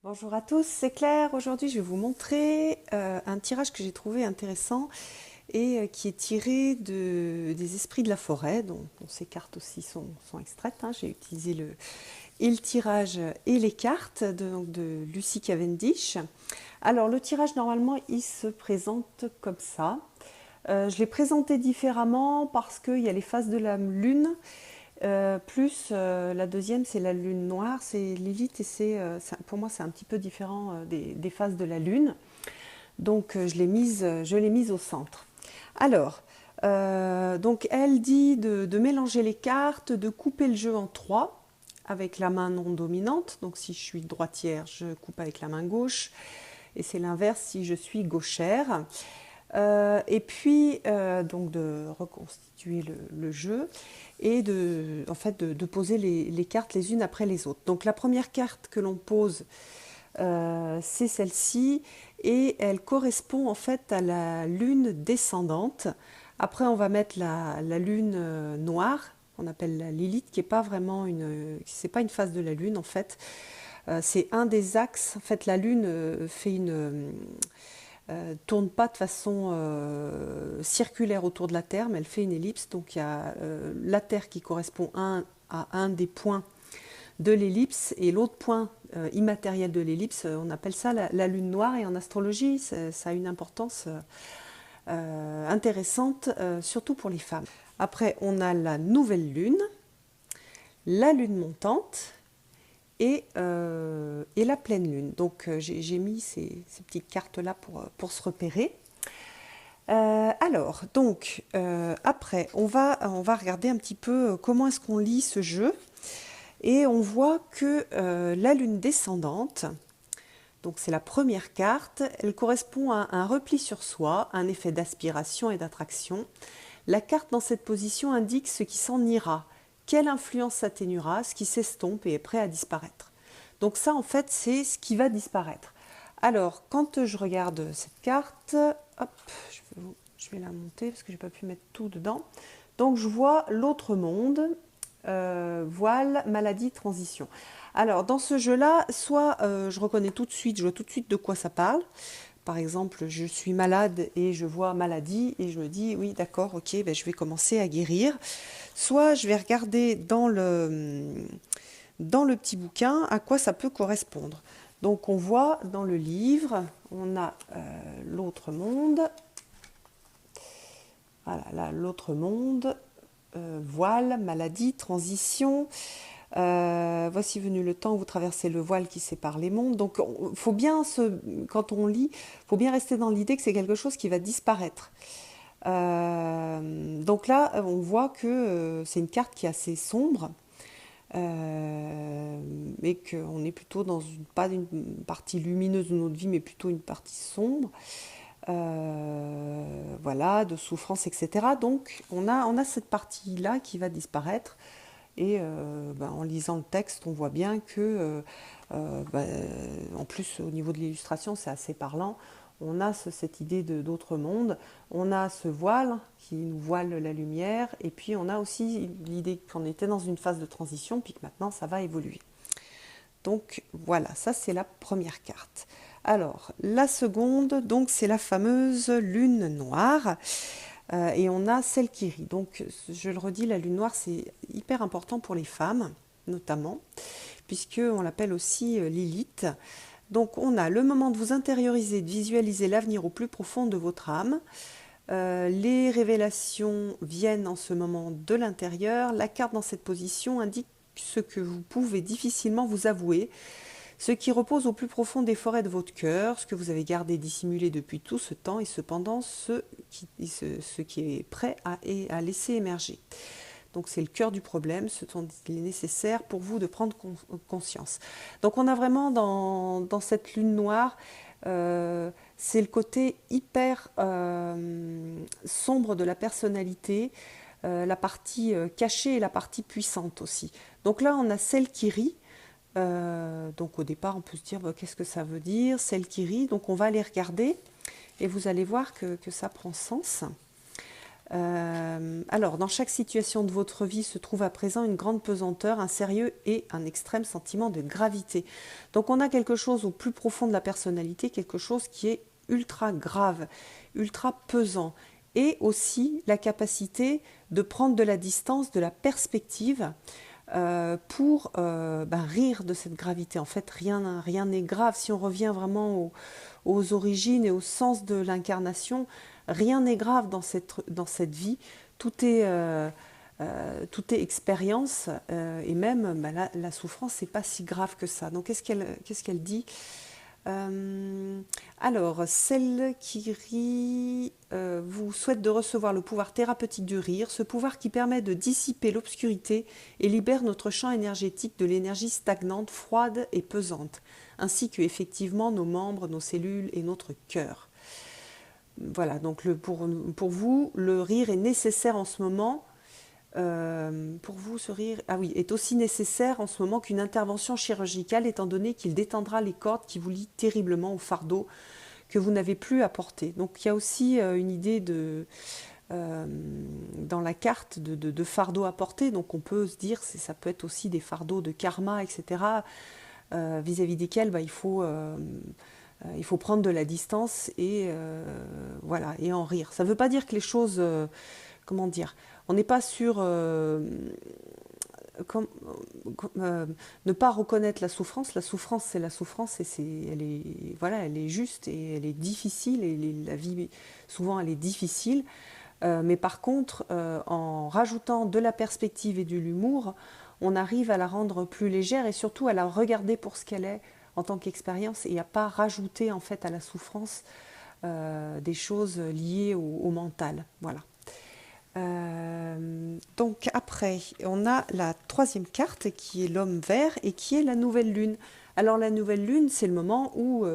Bonjour à tous, c'est Claire. Aujourd'hui, je vais vous montrer un tirage que j'ai trouvé intéressant et qui est tiré des esprits de la forêt, dont ces cartes aussi sont extraites, hein. J'ai utilisé et le tirage et les cartes de Lucy Cavendish. Alors, le tirage, normalement, il se présente comme ça. Je l'ai présenté différemment parce qu'il y a les phases de la lune. Plus la deuxième, c'est la lune noire, c'est Lilith et pour moi c'est un petit peu différent des phases de la lune. Donc je l'ai mise au centre. Alors, donc elle dit de mélanger les cartes, de couper le jeu en trois avec la main non dominante. Donc si je suis droitière, je coupe avec la main gauche. Et c'est l'inverse si je suis gauchère. Et puis donc de reconstituer le jeu et en fait de poser les cartes les unes après les autres. Donc la première carte que l'on pose, c'est celle-ci et elle correspond en fait à la lune descendante. Après on va mettre la lune noire, qu'on appelle la Lilith, qui n'est pas vraiment c'est pas une phase de la lune en fait. C'est un des axes. En fait, la lune fait tourne pas de façon circulaire autour de la Terre, mais elle fait une ellipse. Donc il y a la Terre qui correspond à un des points de l'ellipse et l'autre point immatériel de l'ellipse, on appelle ça la lune noire. Et en astrologie, ça a une importance intéressante, surtout pour les femmes. Après, on a la nouvelle lune, la lune montante et la pleine lune. Donc j'ai mis ces petites cartes-là pour se repérer. Alors, donc, après, on va regarder un petit peu comment est-ce qu'on lit ce jeu. Et on voit que la lune descendante, donc c'est la première carte, elle correspond à un repli sur soi, un effet d'aspiration et d'attraction. La carte dans cette position indique ce qui s'en ira, quelle influence s'atténuera, ce qui s'estompe et est prêt à disparaître. Donc ça, en fait, c'est ce qui va disparaître. Alors, quand je regarde cette carte, hop, je vais la monter parce que je n'ai pas pu mettre tout dedans. Donc, je vois l'autre monde, voile, maladie, transition. Alors, dans ce jeu-là, soit je reconnais tout de suite, je vois tout de suite de quoi ça parle. Par exemple, je suis malade et je vois maladie et je me dis oui, d'accord, ok, ben, je vais commencer à guérir. Soit je vais regarder dans le petit bouquin à quoi ça peut correspondre. Donc on voit dans le livre, on a l'autre monde. Voilà, là, l'autre monde, voile, maladie, transition. Voici venu le temps où vous traversez le voile qui sépare les mondes. Donc, faut bien quand on lit, faut bien rester dans l'idée que c'est quelque chose qui va disparaître. Donc là, on voit que c'est une carte qui est assez sombre, mais qu'on est plutôt dans pas une partie lumineuse de notre vie, mais plutôt une partie sombre. Voilà, de souffrance, etc. Donc on a cette partie-là qui va disparaître. Et en lisant le texte, on voit bien que, en plus au niveau de l'illustration, c'est assez parlant. On a cette idée d'autre monde, on a ce voile qui nous voile la lumière, et puis on a aussi l'idée qu'on était dans une phase de transition, puis que maintenant ça va évoluer. Donc voilà, ça c'est la première carte. Alors la seconde, donc c'est la fameuse lune noire. Et on a celle qui rit. Donc je le redis, la lune noire c'est hyper important pour les femmes notamment, puisqu'on l'appelle aussi Lilith. Donc on a le moment de vous intérioriser, de visualiser l'avenir au plus profond de votre âme. Les révélations viennent en ce moment de l'intérieur. La carte dans cette position indique ce que vous pouvez difficilement vous avouer, ce qui repose au plus profond des forêts de votre cœur, ce que vous avez gardé dissimulé depuis tout ce temps et cependant ce qui est prêt à laisser émerger. Donc c'est le cœur du problème, ce dont il est nécessaire pour vous de prendre conscience. Donc on a vraiment dans cette lune noire, c'est le côté hyper sombre de la personnalité, la partie cachée et la partie puissante aussi. Donc là on a celle qui rit. Donc au départ on peut se dire qu'est-ce que ça veut dire, celle qui rit. Donc on va aller regarder et vous allez voir que ça prend sens. Alors, dans chaque situation de votre vie se trouve à présent une grande pesanteur, un sérieux et un extrême sentiment de gravité. Donc, on a quelque chose au plus profond de la personnalité, quelque chose qui est ultra grave, ultra pesant, et aussi la capacité de prendre de la distance, de la perspective, pour rire de cette gravité. En fait, rien n'est grave. Si on revient vraiment aux origines et au sens de l'incarnation, rien n'est grave dans cette vie. Tout est expérience, et même la souffrance, c'est pas si grave que ça. Donc, qu'est-ce qu'elle dit? Alors, celle qui rit vous souhaite de recevoir le pouvoir thérapeutique du rire, ce pouvoir qui permet de dissiper l'obscurité et libère notre champ énergétique de l'énergie stagnante, froide et pesante, ainsi que effectivement nos membres, nos cellules et notre cœur. Voilà, donc pour vous, le rire est nécessaire en ce moment. Pour vous, ce rire est aussi nécessaire en ce moment qu'une intervention chirurgicale, étant donné qu'il détendra les cordes qui vous lient terriblement au fardeau que vous n'avez plus à porter. Donc il y a aussi une idée dans la carte de fardeau à porter. Donc on peut se dire, ça peut être aussi des fardeaux de karma, etc., vis-à-vis desquels il faut prendre de la distance et voilà, et en rire. Ça ne veut pas dire que les choses, comment dire, on n'est pas sur ne pas reconnaître la souffrance. La souffrance, c'est la souffrance et elle est juste et elle est difficile et la vie, souvent, elle est difficile. Mais par contre, en rajoutant de la perspective et de l'humour, on arrive à la rendre plus légère et surtout à la regarder pour ce qu'elle est en tant qu'expérience et à pas rajouter en fait à la souffrance des choses liées au mental. Voilà. Donc après, on a la troisième carte qui est l'homme vert et qui est la nouvelle lune. Alors la nouvelle lune, c'est le moment où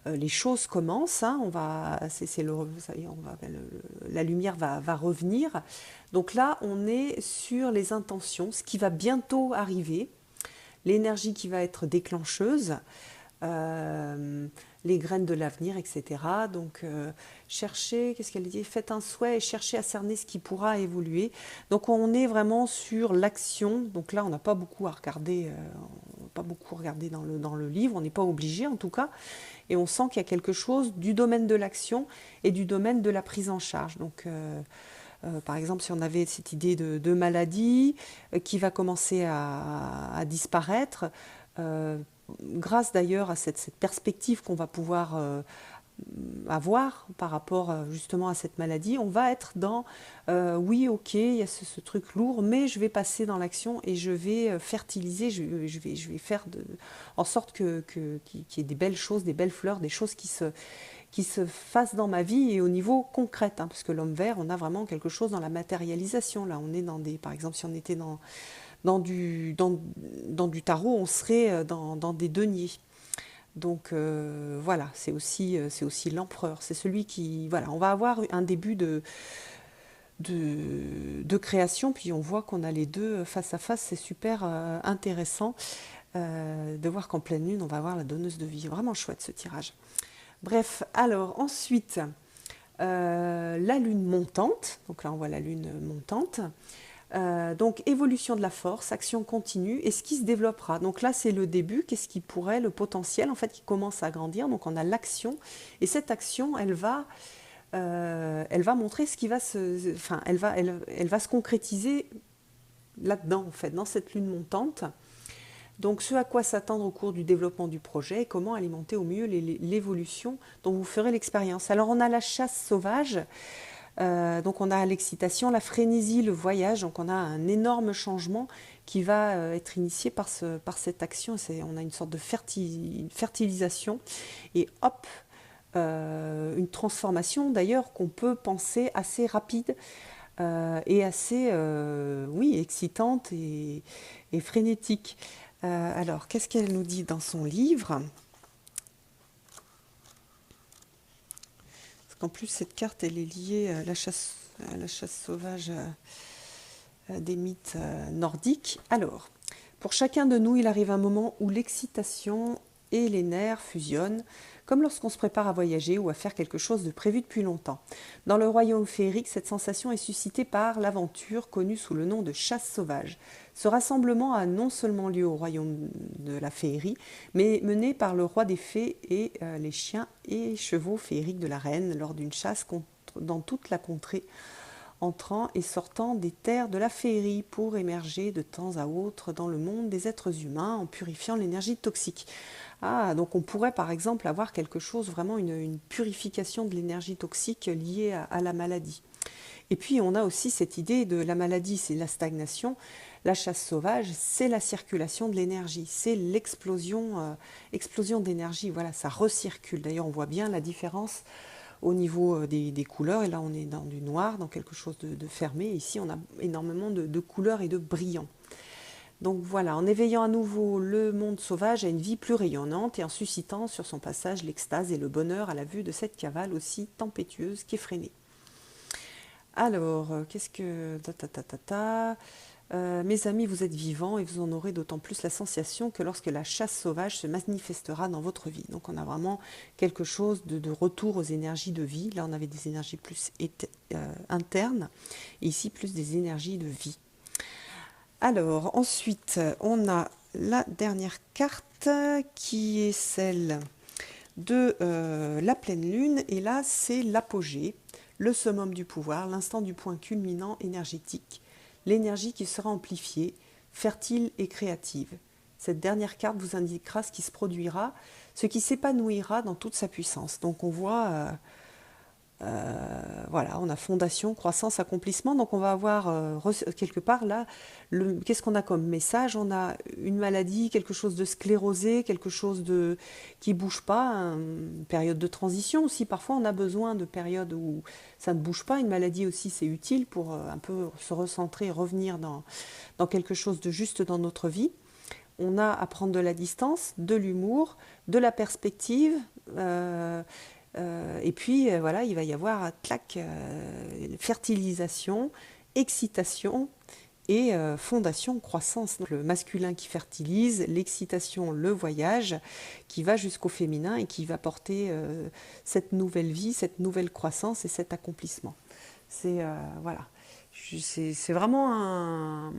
les choses commencent. Hein, la lumière va revenir. Donc là, on est sur les intentions, ce qui va bientôt arriver, l'énergie qui va être déclencheuse. Les graines de l'avenir, etc. Donc, cherchez, qu'est-ce qu'elle dit? Faites un souhait et cherchez à cerner ce qui pourra évoluer. Donc, on est vraiment sur l'action. Donc là, on n'a pas beaucoup à regarder, dans le livre. On n'est pas obligé, en tout cas. Et on sent qu'il y a quelque chose du domaine de l'action et du domaine de la prise en charge. Donc, par exemple, si on avait cette idée de maladie qui va commencer à disparaître, grâce d'ailleurs à cette perspective qu'on va pouvoir avoir par rapport justement à cette maladie, on va être dans oui, ok, il y a ce truc lourd, mais je vais passer dans l'action et je vais fertiliser, je vais faire en sorte qu'il y ait des belles choses, des belles fleurs, des choses qui se fassent dans ma vie et au niveau concret, hein, parce que l'homme vert, on a vraiment quelque chose dans la matérialisation. Là, on est par exemple, si on était dans du tarot, on serait dans des deniers. Donc voilà, c'est aussi l'empereur. C'est celui qui... Voilà, on va avoir un début de création, puis on voit qu'on a les deux face à face. C'est super intéressant de voir qu'en pleine lune, on va avoir la donneuse de vie. Vraiment chouette ce tirage. Bref, alors ensuite, la lune montante. Donc là, on voit la lune montante. Donc évolution de la force, action continue et ce qui se développera. Donc là c'est le début, qu'est-ce qui pourrait, le potentiel en fait qui commence à grandir. Donc on a l'action et cette action elle va montrer ce qui va elle va se concrétiser là-dedans en fait, dans cette lune montante. Donc ce à quoi s'attendre au cours du développement du projet et comment alimenter au mieux l'évolution dont vous ferez l'expérience. Alors on a la chasse sauvage. Donc on a l'excitation, la frénésie, le voyage, donc on a un énorme changement qui va être initié par cette action. On a une sorte de fertilisation et hop, une transformation d'ailleurs qu'on peut penser assez rapide et assez excitante et frénétique. Alors qu'est-ce qu'elle nous dit dans son livre ? En plus, cette carte, elle est liée à la chasse sauvage des mythes nordiques. Alors, pour chacun de nous, il arrive un moment où l'excitation et les nerfs fusionnent, comme lorsqu'on se prépare à voyager ou à faire quelque chose de prévu depuis longtemps. Dans le royaume féerique, cette sensation est suscitée par l'aventure connue sous le nom de chasse sauvage. Ce rassemblement a non seulement lieu au royaume de la féerie, mais mené par le roi des fées et les chiens et chevaux féeriques de la reine lors d'une chasse dans toute la contrée, entrant et sortant des terres de la féerie pour émerger de temps à autre dans le monde des êtres humains en purifiant l'énergie toxique. Ah, donc on pourrait par exemple avoir quelque chose, vraiment une purification de l'énergie toxique liée à la maladie. Et puis on a aussi cette idée de la maladie, c'est la stagnation. La chasse sauvage, c'est la circulation de l'énergie, c'est l'explosion explosion d'énergie. Voilà, ça recircule. D'ailleurs, on voit bien la différence au niveau des couleurs. Et là, on est dans du noir, dans quelque chose de fermé. Ici, on a énormément de couleurs et de brillants. Donc voilà, en éveillant à nouveau le monde sauvage à une vie plus rayonnante et en suscitant sur son passage l'extase et le bonheur à la vue de cette cavale aussi tempétueuse qu'effrénée. Alors, qu'est-ce que... mes amis, vous êtes vivants et vous en aurez d'autant plus la sensation que lorsque la chasse sauvage se manifestera dans votre vie. Donc on a vraiment quelque chose de retour aux énergies de vie. Là, on avait des énergies plus internes et ici plus des énergies de vie. Alors, ensuite, on a la dernière carte qui est celle de la pleine lune. Et là, c'est l'apogée, le summum du pouvoir, l'instant du point culminant énergétique, l'énergie qui sera amplifiée, fertile et créative. Cette dernière carte vous indiquera ce qui se produira, ce qui s'épanouira dans toute sa puissance. Donc on voit... voilà, on a fondation, croissance, accomplissement. Donc on va avoir quelque part là, qu'est-ce qu'on a comme message? On a une maladie, quelque chose de sclérosé, quelque chose qui bouge pas, une période de transition aussi. Parfois on a besoin de périodes où ça ne bouge pas. Une maladie aussi c'est utile pour un peu se recentrer, revenir dans quelque chose de juste dans notre vie. On a à prendre de la distance, de l'humour, de la perspective. Et puis voilà, il va y avoir fertilisation, excitation et fondation, croissance. Donc, le masculin qui fertilise, l'excitation, le voyage, qui va jusqu'au féminin et qui va porter cette nouvelle vie, cette nouvelle croissance et cet accomplissement. Voilà. C'est vraiment un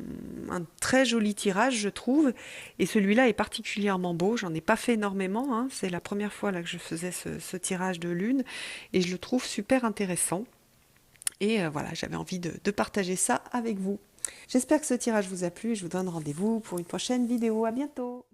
très joli tirage, je trouve. Et celui-là est particulièrement beau. J'en ai pas fait énormément, hein. C'est la première fois là, que je faisais ce tirage de lune. Et je le trouve super intéressant. Et voilà, j'avais envie de partager ça avec vous. J'espère que ce tirage vous a plu. Je vous donne rendez-vous pour une prochaine vidéo. À bientôt!